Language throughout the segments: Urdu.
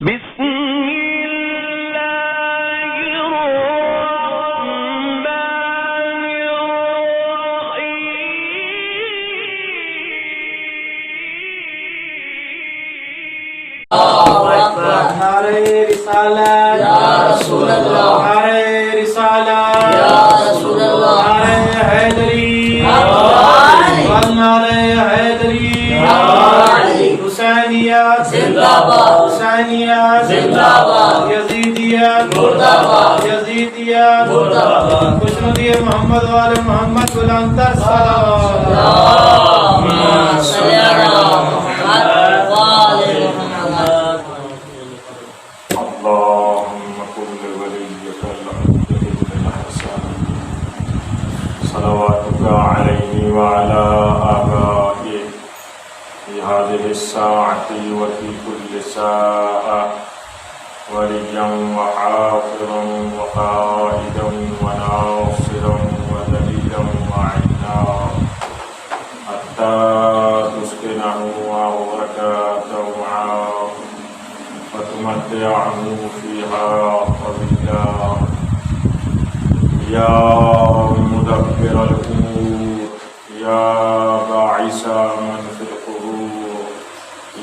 بسم الله الرحمن الرحيم. نعرہ رسالت یا رسول اللہ، نعرہ رسالت یا رسول اللہ، نعرہ حیدری نعرہ حیدری حسینیت زندہ باد، حسینیت زندہ باد، یزیدیت مردہ باد، یزیدیت مردہ باد۔ خوشنودی محمد والے محمد بلند تر صلوات اللہم صلی علی محمد وآل محمد۔ اللهم كن لوليك العبد بن الحسن صلواتك عليه وعلى آبائه في هذه الساعة وفي كل ساعة وليا وحافظا وقائدا وناصرا ودليلا وعنا حتى تسكنه وبركاته معه وتمتعه فيها طويلا. يا مدبر الأمور، يا باعث من في القبور،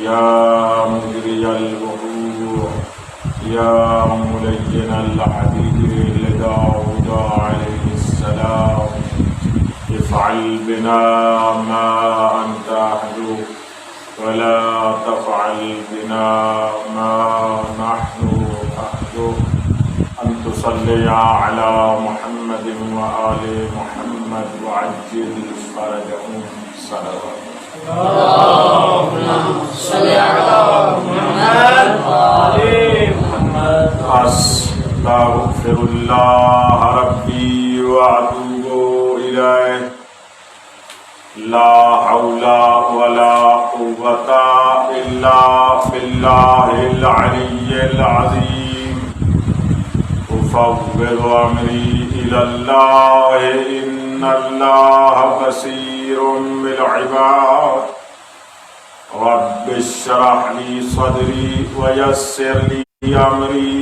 يا مجري البحور، يا ملين الحديد لداود عليه السلام، افعل بنا ما أنت أهله ولا تفعل بنا ما نحن أهله. أن تصلي على محمد وآل محمد وعجل فرجهم صلوات. اللہم صلی علی محمد وآل محمد۔ أستغفر الله ربي وأتوب إليه. لا حول ولا قوة إلا بالله العلي العظيم. أفوض أمري إلى الله إن الله بصير بالعباد. رب اشرح لي صدري ويسر لي أمري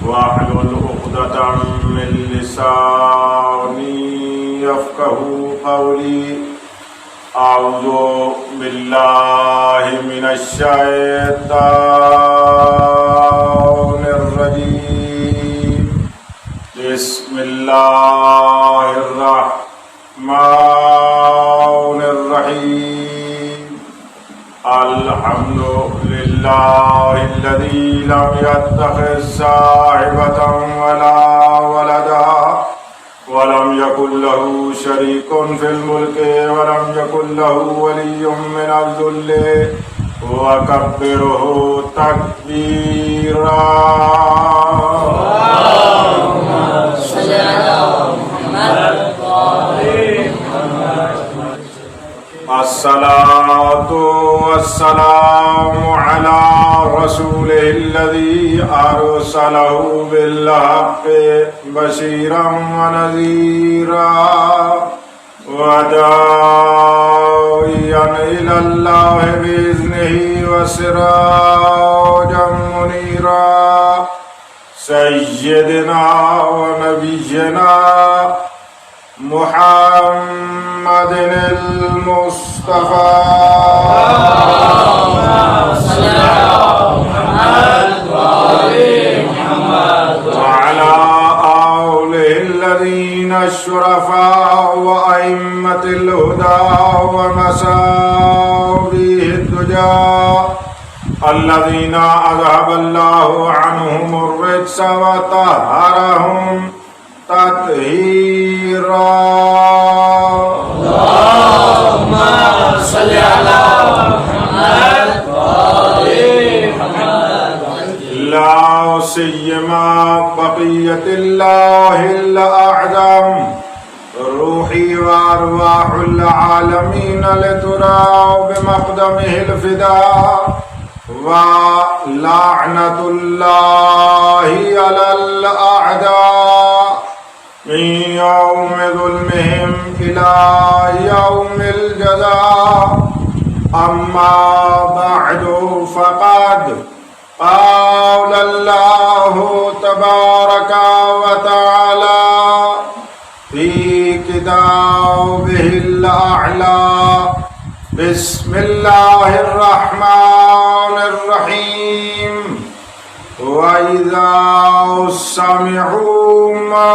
واحلل عقدة من لساني يفقهوا قولي. أعوذ بالله من الشيطان الرجيم. بسم الله الرحمن الرحيم. الحمد لله الذي لم يتخذ صاحبة ولا ولدا ولم يكن له شريك في الملك ولم يكن له ولي من الذل وكبره تكبيرا. اللہم صلی علی محمد وآل محمد۔ الصلاة والسلام على رسوله الذي أرسله بالحق بشيرا ونذيرا وداعيا إلى الله بإذنه وسراجا منيرا. سيدنا ونبينا محمد المصطفى صلی علی محمد وآل محمد۔ وعلى آله الذين الشرفاء وأئمة الهدى ومصابيح الدجى الذين أذهب الله عنهم الرجس وطهرهم تطهيرا. اللہم صلی علی محمد وآل محمد۔ لا سيما بقية الله الأعظم روحي وأرواح العالمين لترى بمقدمه الفداء. ولعنة الله على الأعداء من يوم ظلمهم إلى يوم الجزاء. أما بعد فقد قال الله تبارك وتعالى في كتابه الأعلى بسم الله الرحمن الرحيم وإذا سمعوا ما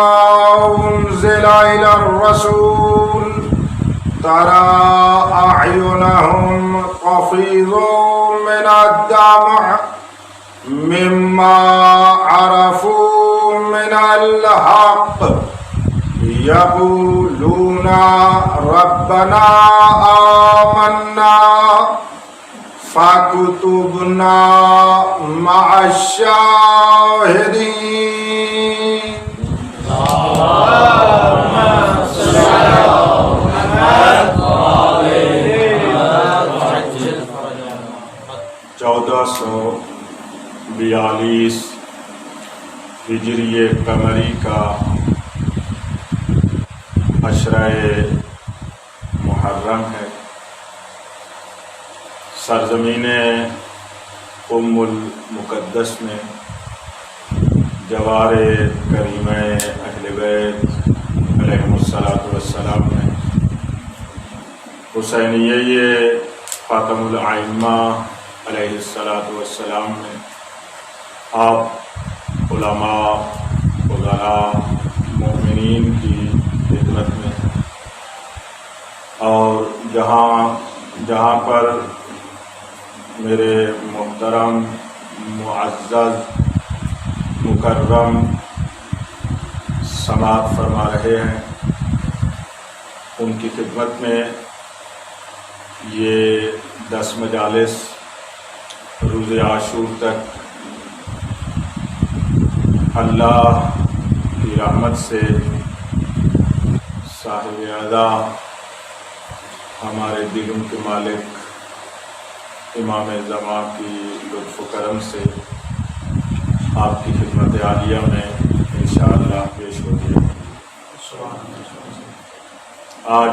أنزل إلى الرسول ترى أعينهم تفيض من الدمع مما عرفوا من الحق يقولون ربنا آمنا فاكتبنا مع الشاهدين. اللهم صل على محمد وعلى آله. 1442 ہجری قمری کا عشرہ محرم ہے. سرزمین ام المقدس میں جوار کریم اہل بیت علیہم السلام میں حسینیہ خاتم الائمہ علیہ السلام میں آپ علماء فضلاء مومنین کی خدمت میں اور جہاں پر میرے محترم معزز مکرم سماعت فرما رہے ہیں، ان کی خدمت میں یہ 10 مجالس روز عاشور تک اللہ کی رحمت سے صاحب اعلیٰ ہمارے دلوں کے مالک امام زمان کی لطف و کرم سے آپ کی خدمت عالیہ میں انشاءاللہ پیش ہوتی ہے. آج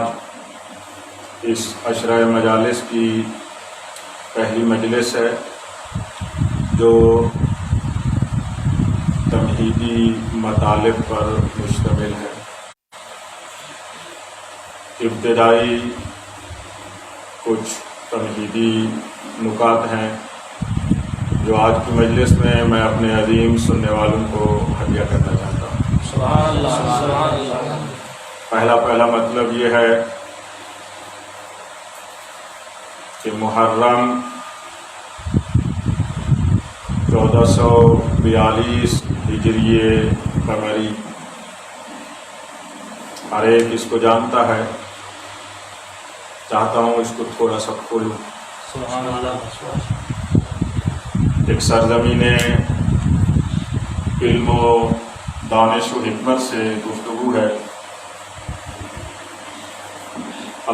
اس عشرہ مجالس کی پہلی مجلس ہے جو تمہیدی مطالب پر مشتمل ہے. ابتدائی کچھ تمہیدی نکات ہیں جو آج کی مجلس میں میں اپنے عظیم سننے والوں کو ہدیہ کرنا چاہتا ہوں. پہلا مطلب یہ ہے کہ محرم 1442 ہجری قمری ہر ایک اس کو جانتا ہے. چاہتا ہوں اس کو تھوڑا سا کھولوں. ایک سرزمین علم و دانش و حکمت سے گفتگو ہے.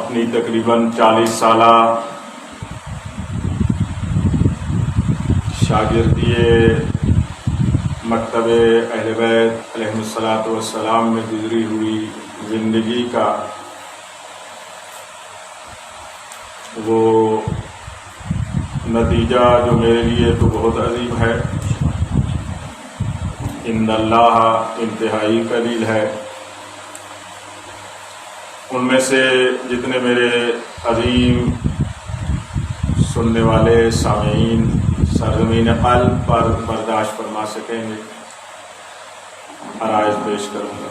اپنی تقریباً 40 سالہ شاگردی مکتب اہل بیت علیہم السلام میں گزری ہوئی زندگی کا وہ نتیجہ جو میرے لیے تو بہت عظیم ہے، عند اللہ انتہائی قلیل ہے. ان میں سے جتنے میرے عظیم سننے والے سامعین سرزمین قلب پر برداشت فرما سکیں گے عرائض پیش کروں گا.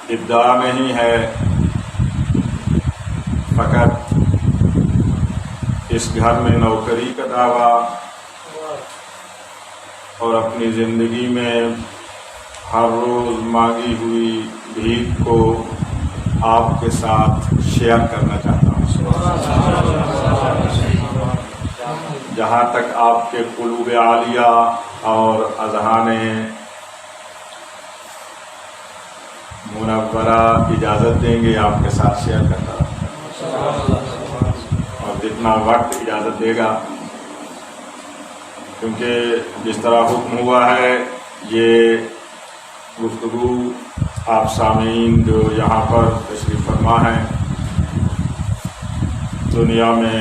ابتدا نہیں ہے، فقط اس گھر میں نوکری کا دعویٰ اور اپنی زندگی میں ہر روز مانگی ہوئی بھیک کو آپ کے ساتھ شیئر کرنا چاہتا ہوں. جہاں تک آپ کے قلوب عالیہ اور اذہان منورہ اجازت دیں گے آپ کے ساتھ شیئر کرتا رہوں اور جتنا وقت اجازت دے گا، کیونکہ جس طرح حکم ہوا ہے یہ گفتگو آپ سامعین جو یہاں پر تشریف فرما ہیں دنیا میں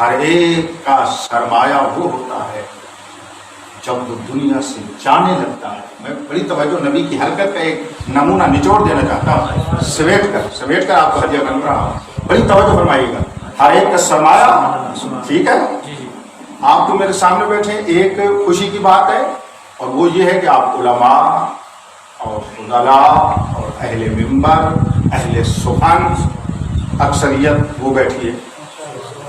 ہر ایک کا سرمایہ وہ ہوتا ہے جب وہ دنیا سے جانے لگتا ہے. میں بڑی توجہ نبی کی حرکت کا ایک نمونہ نچوڑ دینا چاہتا ہوں, سمیٹ کر آپ کو ہدیہ کر رہا ہوں, بڑی توجہ فرمائیے گا. ہر ایک کا سرمایہ, ٹھیک ہے, آپ تو میرے سامنے بیٹھے, ایک خوشی کی بات ہے اور وہ یہ ہے کہ آپ علماء اور فضلاء اور اہل منبر, اہل سخن, اکثریت وہ بیٹھی ہے.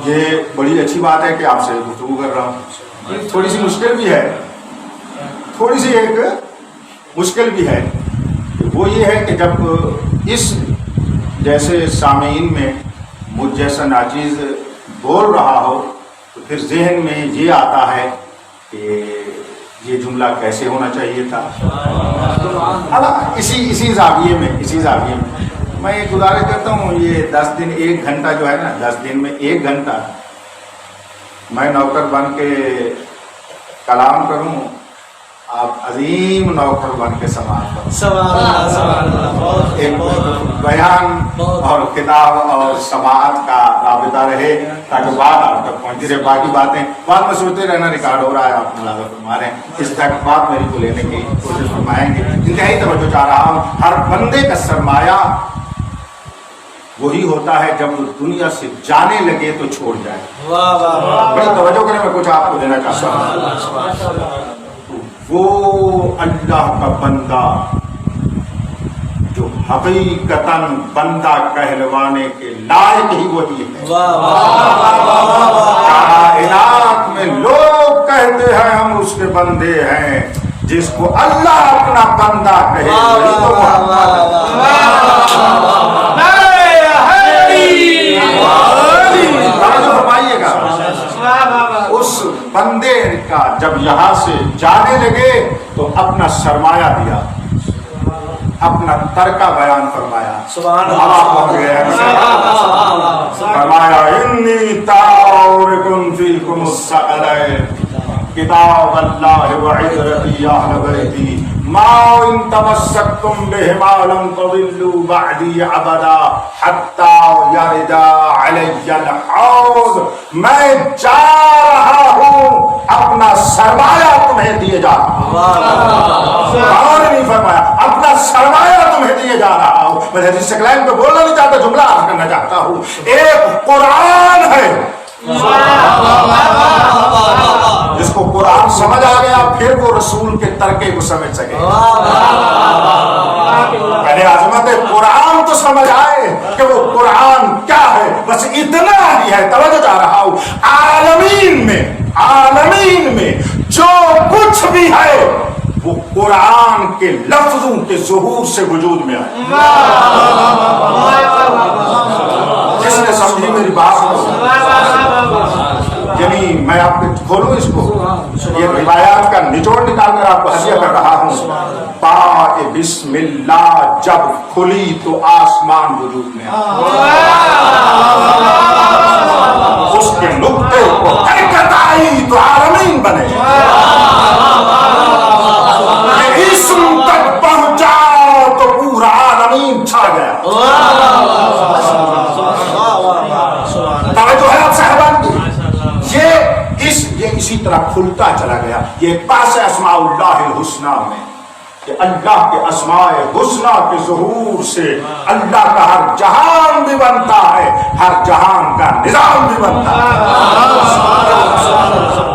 یہ بڑی اچھی بات ہے کہ آپ سے گفتگو کر رہا ہوں. تھوڑی سی مشکل بھی ہے, تھوڑی سی ایک مشکل بھی ہے. وہ یہ ہے کہ جب اس جیسے سامعین میں مجھ جیسا ناچیز بول رہا ہو تو پھر ذہن میں یہ آتا ہے کہ یہ جملہ کیسے ہونا چاہیے تھا. اسی زاویے میں میں یہ گزارش کرتا ہوں, یہ 10 دن 1 گھنٹہ جو ہے نا, 10 دن میں 1 گھنٹہ میں نوکر بن کے کلام کروں, آپ عظیم نوکر بن کے سماعت کروں. ایک بیان اور کتاب اور سماعت کا رابطہ رہے تاکہ بات آپ تک پہنچتی رہے. باقی باتیں بعد میں سوچتے رہنا, ریکارڈ ہو رہا ہے, آپ ملاحظہ فرما رہے ہیں. اس تک بات میری کو لینے کی کوشش فرمائیں گے. انتہائی توجہ چاہ رہا ہوں, ہر بندے کا سرمایہ وہی ہوتا ہے جب وہ دنیا سے جانے لگے تو چھوڑ جائے. بڑی توجہ کریں, میں کچھ آپ کو دینا چاہتا ہوں. وہ اللہ کا بندہ جو حقیقتاً بندہ کہلوانے کے لائق ہی وہی ہے. کائنات میں لوگ کہتے ہیں ہم اس کے بندے ہیں, جس کو اللہ اپنا بندہ کہے وہی تو محمد ہے. فرمائیے گا, اس بندے کا جب یہاں سے جانے لگے تو اپنا سرمایہ دیا, اپنا ترکہ بیان فرمایا. فرمایا انی تارکم فیکم الثقلین کتاب اللہ وعترتی اہل بیتی ما ان تمسکتم بہما لم تضلوا بعدی ابدا حتی یردا علی الحوض. میں جا رہا ہوں, اپنا سرمایہ تمہیں دیے جا رہا ہوں. نہیں فرمایا اپنا سرمایہ تمہیں دیے جا رہا ہوں. میں حدیث ثقلین پہ بولنا نہیں چاہتا, جملہ عرض کرنا چاہتا ہوں. ایک قرآن ہے جس کو قرآن سمجھ آ گیا, پھر وہ رسول کے ترکے کو سمجھ سکے. پہلے عظمت قرآن تو سمجھ آئے کہ وہ قرآن کیا ہے, بس اتنا ہی ہے. توجہ چاہ رہا ہوں, عالمین میں جو کچھ بھی ہے وہ قرآن کے لفظوں کے ظہور سے وجود میں آئے. جس نے سمجھی میری بات کو, یعنی میں آپ کو کھولوں اس کو, یہ روایات کا نچوڑ نکال کر آپ کو ہدیہ کر رہا ہوں. پائے بسم اللہ جب کھلی تو آسمان وجود میں آیا. اس کے نقطے کو حرکت آئی تو عالمین بنے. اسم تک پہنچا تو پورا عالمین چھا گیا. توجہ ہے آپ صاحبان کی, یہ اسی طرح کھلتا چلا گیا. یہ پاس اسماء اللہ الحسنہ میں کہ اللہ کے اسماء حسنہ کے ظہور سے اللہ کا ہر جہان بھی بنتا ہے, ہر جہان کا نظام بھی بنتا ہے.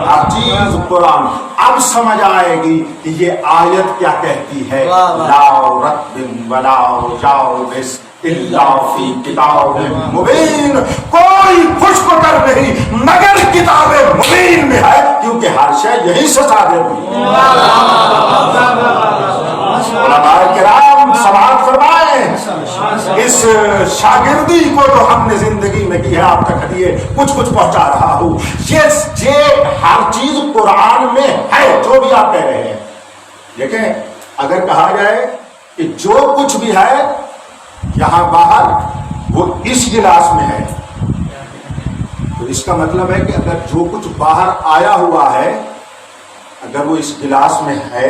ہر چیز قرآن اب سمجھ آئے گی کہ یہ آیت کیا کہتی ہے. لاؤ رتب ولاؤ جاؤ بس اللہ فی کتاب مبین. کوئی خشک کر نہیں مگر کتاب مبین میں ہے, کیونکہ ہر شے یہی سے صادر ہوئی. علماء کرام سماعت فرمائیں, اس شاگردی کو جو ہم نے زندگی میں کی ہے آپ تک ہدیے کچھ پہنچا رہا ہوں. یہ ہر چیز قرآن میں ہے جو بھی آپ کہہ رہے ہیں. دیکھیں, اگر کہا جائے کہ جو کچھ بھی ہے یہاں باہر وہ اس گلاس میں ہے, تو اس کا مطلب ہے کہ اگر جو کچھ باہر آیا ہوا ہے اگر وہ اس گلاس میں ہے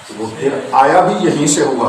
تو وہ پھر آیا بھی یہیں سے ہوا.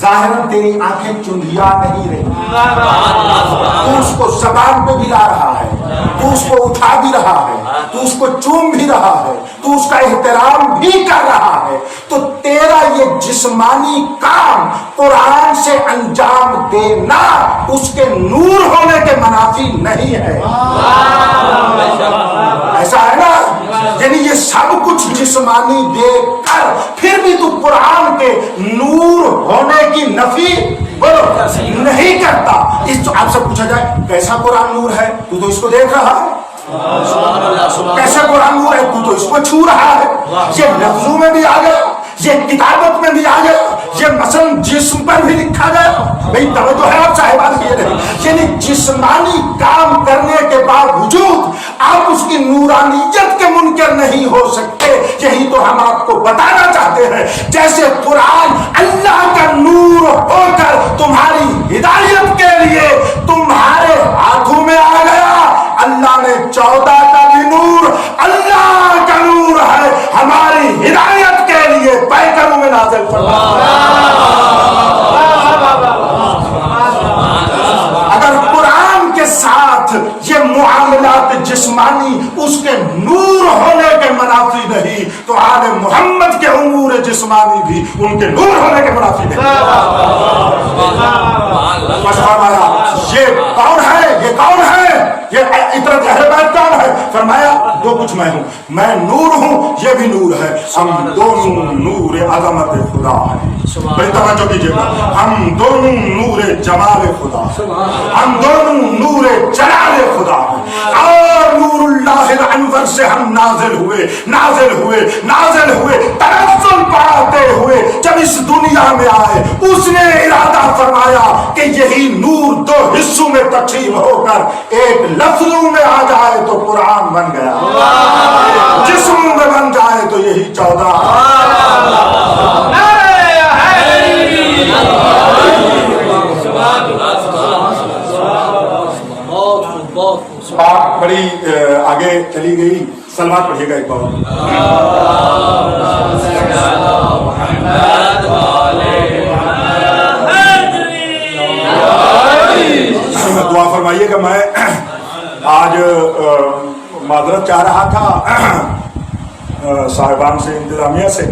ظاہراً تیری آنکھیں چندیا نہیں رہی، تو اس کو زبان پہ بھی لا رہا ہے، تو اس کو اٹھا بھی رہا ہے، تو اس کو چوم بھی رہا ہے، تو اس کا احترام بھی کر رہا ہے، تو تیرا یہ جسمانی کام قرآن سے انجام دینا اس کے نور ہونے کے منافی نہیں ہے۔ ایسا ہے نا، یعنی یہ سب کچھ جسمانی دیکھ کر پھر بھی تو قرآن کے نور ہونے کی نفی بولو نہیں کرتا۔ اس تو آپ سے پوچھا جائے کیسا قرآن نور ہے، تو اس کو دیکھ رہا ہے، کیسا قرآن نور ہے، تو اس کو چھو رہا ہے، یہ لفظوں میں بھی آ گیا، یہ کتابت میں بھی آ گیا، یہ مثلا جسم پر بھی لکھا گیا۔ بھئی توجہ ہے آپ صاحبان کی نہیں، یعنی جسمانی کام کرنے کے باوجود آپ اس کی نورانیت کے منکر نہیں ہو سکتے۔ یہی تو ہم آپ کو بتانا چاہتے ہیں، جیسے قرآن اللہ کا نور ہو کر تمہاری ہدایت کے لیے تمہارے ہاتھوں میں آ گیا، اللہ نے 14 کا بھی نور اللہ کا نور ہے ہماری ہدایت کے لیے پیکروں میں نازل فرمایا۔ اگر قرآن کے ساتھ یہ معاملات جسمانی اس کے نور ہونے کے منافی نہیں، تو آل محمد کے امور جسمانی بھی ان کے نور ہونے کے منافی نہیں۔ فرمایا یہ کون ہے، یہ کون ہے، یہ اطرت اہل بیت کون ہے؟ فرمایا دو کچھ میں ہوں، میں نور ہوں، یہ بھی نور ہے، ہم دونوں نور عظمت خدا ہیں۔ بڑی توجہ کیجیے گا، ہم دونوں نور جمال خدا ہیں، ہم دونوں نور جلال خدا ہیں، اور نور اللہ الانور سے ہم نازل ہوئے نازل ہوئے نازل ہوئے تنزل پاتے ہوئے جب اس دنیا میں آئے، اس نے ارادہ فرمایا کہ یہی نور دو حصوں میں تقسیم ہو کر ایک لفظوں میں آ جائے تو قرآن بن گیا، جسموں میں بن جائے تو یہی 14۔ بات بڑی آگے چلی گئی، سلوات پڑھیے گا ایک بار۔ دعا فرمائیے گا۔ میں آج معذرت چاہ رہا تھا صاحبان سے، انتظامیہ سے،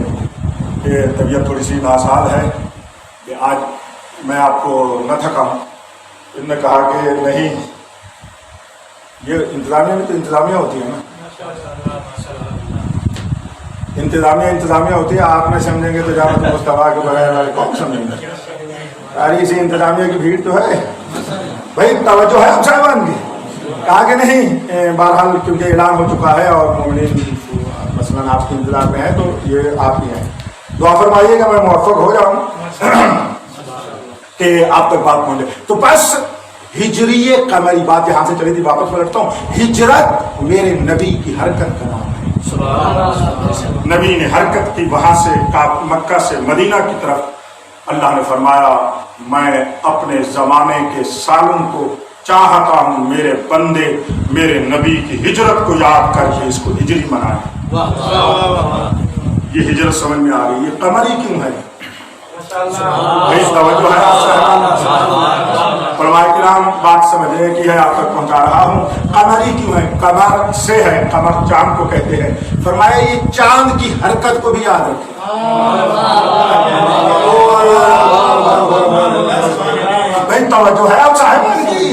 کہ طبیعت تھوڑی سی ناساز ہے کہ آج میں آپ کو نہ تھکاؤں۔ انہوں نے کہا کہ نہیں، یہ انتظامیہ میں تو انتظامیہ ہوتی ہے نا، انتظامیہ ہوتی ہے، آپ نہیں سمجھیں گے تو جامعۃ مصطفیٰ کے بغیر والے کون سمجھیں گے؟ ساری سی انتظامیہ کی بھیڑ تو ہے بھائی، توجہ ہے ہم صاحبان کی۔ کہا کہ نہیں، بہرحال کیونکہ اعلان ہو چکا ہے اور مومنین مثلاً آپ کے انتظار میں ہے تو یہ آپ ہی ہیں، دعا فرمائیے گا میں موفق ہو جاؤں کہ آپ تک بات پہنچے۔ تو بس ہجری قمری، بات یہاں سے چلی تھی، واپس پلٹتا ہوں۔ ہجرت میرے نبی کی حرکت کا نام ہے، نبی نے حرکت کی وہاں سے مکہ سے مدینہ کی طرف۔ اللہ نے فرمایا میں اپنے زمانے کے سالوں کو چاہتا ہوں میرے بندے میرے نبی کی ہجرت کو یاد کر کے اس کو ہجری منائیں۔ یہ ہجرت سمجھ میں آ رہی ہے، یہ قمری کیوں ہے؟ توجہ ہے علماء کرام، بات سمجھنے کی ہے، آپ تک پہنچا رہا ہوں۔ قمری کیوں ہے؟ قمر سے ہے، قمر چاند کو کہتے ہیں۔ فرمایا یہ چاند کی حرکت کو بھی یاد رکھیں۔ بھائی توجہ ہے آپ صاحبان کی،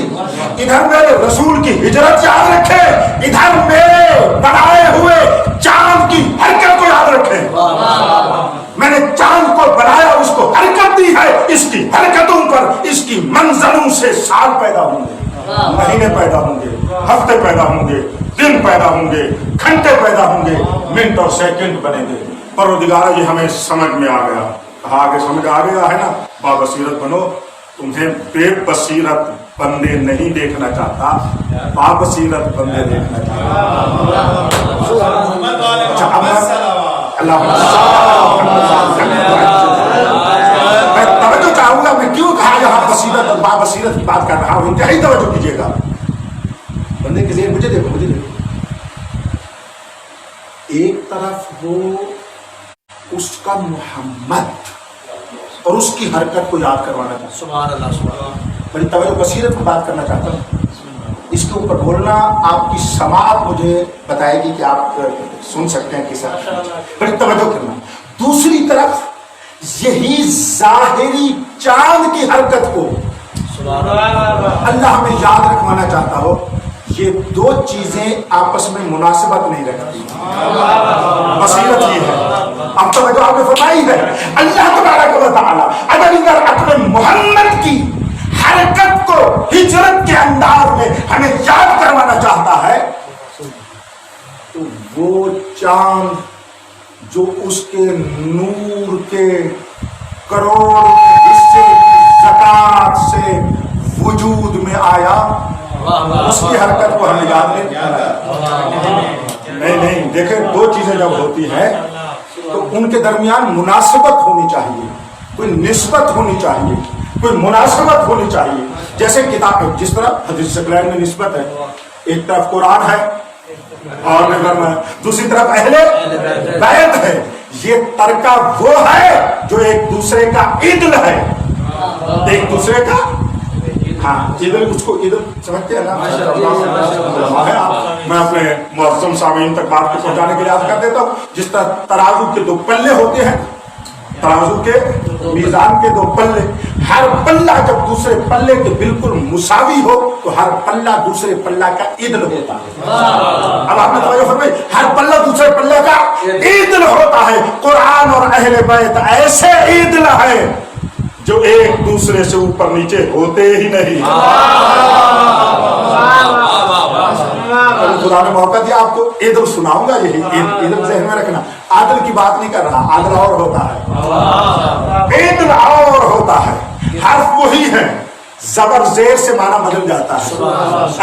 ادھر میرے رسول کی ہجرت یاد رکھے، ادھر میرے بنائے ہوئے چاند کی حرکت کو یاد رکھے۔ میں نے چاند کو بنایا، اس کو حرکت دی ہے، اس کی حرکتوں پر اس کی منزلوں سے سال پیدا ہوں گے، مہینے پیدا ہوں گے، ہفتے پیدا ہوں گے، دن پیدا ہوں گے، گھنٹے پیدا ہوں گے، منٹ اور سیکنڈ بنیں گے۔ پروردگار یہ ہمیں سمجھ میں آ گیا، کہا آگے سمجھ آ گیا ہے نا، بابصیرت بنو۔ تمہیں بے بصیرت بندے نہیں دیکھنا چاہتا، بابصیرت بندے دیکھنا چاہتا۔ میں توجہ چاہوں گا، میں کیوں کہا یہاں بصیرت اور بابصیرت کی بات کر رہا ہوں، انتہائی توجہ کیجیے گا۔ بندے کے ذہن مجھے دیکھو، مجھے دیکھو، ایک طرف ہو اس کا محمد، اور اس کی حرکت کو یاد کروانا چاہتا ہوں. سبحان اللہ سبحان اللہ. بڑی توجہ بصیرت کی بات کرنا چاہتا ہوں. اس کے اوپر بولنا آپ کی سماعت مجھے بتائے گی کہ آپ سن سکتے ہیں کس حد تک. بڑی توجہ کرنا. دوسری طرف یہی ظاہری چاند کی حرکت کو اللہ ہمیں یاد رکھوانا چاہتا ہو. یہ دو چیزیں آپس میں مناسبت نہیں رکھتی. بصیرت یہ ہے. اب تو جو آپ نے فرمائی ہے اللہ تبارک و تعالی اگر اپنے محمد کی حرکت کو ہجرت کے انداز میں ہمیں یاد کروانا چاہتا ہے تو وہ چاند جو اس کے نور کے کروڑ حصے کی زکات سے وجود میں آیا اس کی حرکت کو ہمیں یاد نہیں. دیکھیں دو چیزیں جب ہوتی ہیں تو ان کے درمیان مناسبت ہونی چاہیے, کوئی نسبت ہونی چاہیے, کوئی مناسبت ہونی چاہیے. جیسے کتاب جس طرح حدیث شکلین میں نسبت ہے, ایک طرف قرآن ہے اور دوسری طرف اہل بیت ہے. یہ ترکہ وہ ہے جو ایک دوسرے کا عدل ہے, ایک دوسرے کا ہاں عدل. اس کو عدل سمجھتے ہیں نا. میں اپنے معظم سامعین تک بات کو پہنچانے کے لیے یاد کر دیتا ہوں. جس طرح ترازو کے دو پلے ہوتے ہیں, ترازو کے میزان کے دو پلے, ہر پلہ جب دوسرے پلے کے بالکل مساوی ہو تو ہر پلہ دوسرے پلہ کا عدل ہوتا ہے. اب آپ نے توجہ فرمائی, ہر پلہ دوسرے پلے کا عدل ہوتا ہے. قرآن اور اہل بیت ایسے عدل ہے جو ایک دوسرے سے اوپر نیچے ہوتے ہی نہیں. خدا نے موقع دیا آپ کو عدل سناؤں گا. یہی عدل ذہن میں رکھنا. عادل کی بات نہیں کر رہا, عادل اور ہوتا ہے, عدل اور ہوتا ہے. حرف وہی ہے, زبر زیر سے معنی بدل جاتا ہے.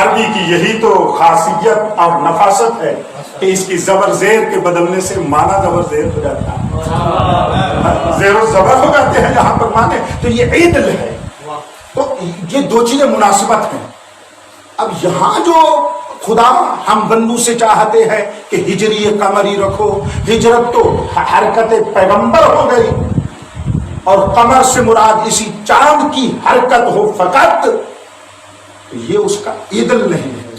عربی کی یہی تو خاصیت اور نفاست ہے کہ اس کی زبر زیر کے بدلنے سے معنی زبر زیر ہو جاتا ہے, زیر و زبر ہو جاتے ہیں جہاں پر معنی. تو یہ عدل ہے. تو یہ دو چیزیں مناسبت ہیں. اب یہاں جو خدا ہم بندو سے چاہتے ہیں کہ ہجری قمری رکھو, ہجرت تو حرکت پیغمبر ہو گئی اور قمر سے مراد اسی چاند کی حرکت ہو فقط, یہ اس کا عدل نہیں ہے,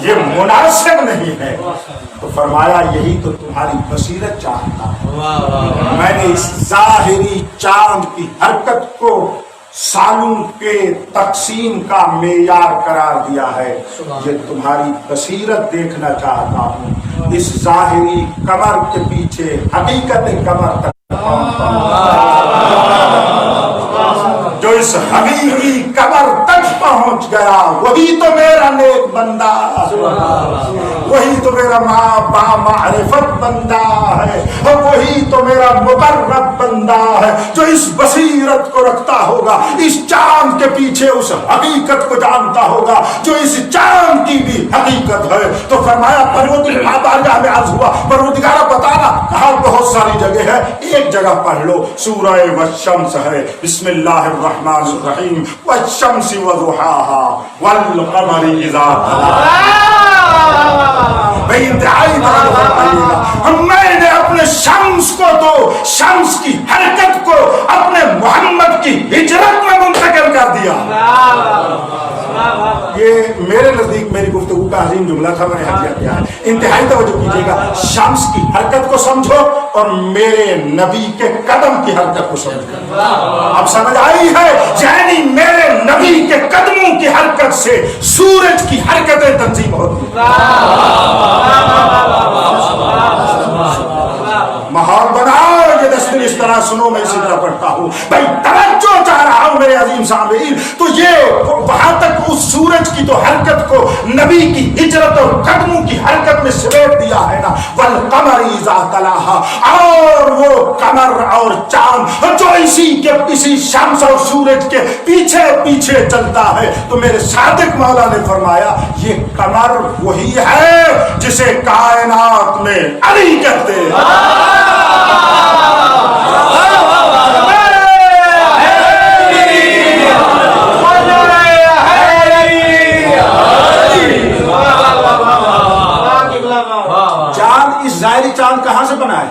یہ مناسب نہیں ہے. تو فرمایا یہی تو تمہاری بصیرت چاہتا ہے. میں نے اس ظاہری چاند کی حرکت کو سالوں کے تقسیم کا معیار قرار دیا ہے. یہ تمہاری بصیرت دیکھنا چاہتا ہوں. اس ظاہری کمر کے پیچھے حقیقت کمر تک جو اس حقیقی کمر تک پہنچ گیا وہی تو میرا نیک بندہ, وہی تو میرا با معرفت بندہ ہے, اور وہی تو میرا مقرب بندہ ہے جو اس بصیرت کو رکھتا ہوگا, اس چاند کے پیچھے اس حقیقت کو جانتا ہوگا جو اس چاند کی بھی حقیقت ہے. تو فرمایا پروردگار میں عرض ہوا, پروردگار بتانا. کہا بہت ساری جگہ ہے, ایک جگہ پڑھ لو, سورہ والشمس ہے, بسم اللہ الرحمن الرحیم, والشمس وضحاها والقمر اذا بھئی انتہائی میں نے اپنے شمس کو تو شمس کی حرکت کو اپنے محمد کی ہجرت میں منتقل کر دیا. یہ میرے نزدیک میری گفتگو کا عظیم جملہ تھا, میں نے ہدیہ کیا ہے. انتہائی توجہ کیجیے گا. شمس کی حرکت کو سمجھو اور میرے نبی کے قدم کی حرکت کو سمجھو. اب سمجھ آئی ہے, یعنی میرے نبی کے قدموں کی حرکت سے سورج کی حرکتیں تنظیم ہوتی ہیں. ماحول بناؤ, یہ 10 دن اس طرح سنو, میں اسی طرح پڑھتا ہوں. بھائی توجہ چاہ رہا ہوں میرے عظیم سامعین. تو یہ وہاں تک اس سورج کی تو حرکت کو نبی کی ہجرت اور قدموں کی حرکت میں سمیٹ دیا ہے نا. والقمر اذا تلاها, اور وہ قمر اور چاند جو اسی شمس اور سورج کے پیچھے پیچھے چلتا ہے. تو میرے صادق مولا نے فرمایا یہ قمر وہی ہے جسے کائنات میں علی کہتے ہیں. چاند, اس ظاہری چاند کہاں سے بنا ہے؟